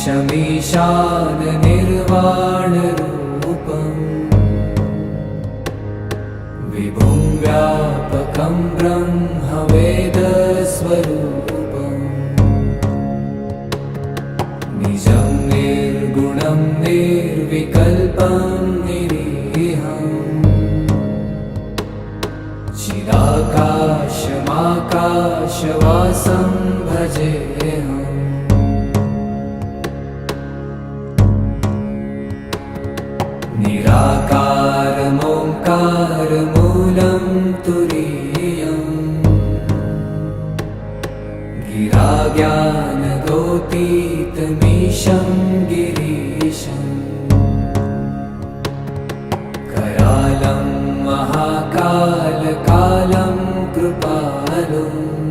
नमामीशमीशान निर्वाणरूपम् विभुं व्यापकं ब्रह्मवेदस्वरूपम् निजं निर्गुणं निर्विकल्पं निरीहम् चिदाकाशमाकाशवासं भजेऽहम् निराकारमोङ्कारमूलं तुरीयम् गिराज्ञानगोतीतमीशं गिरीशम् करालं महाकालकालं कृपालुम्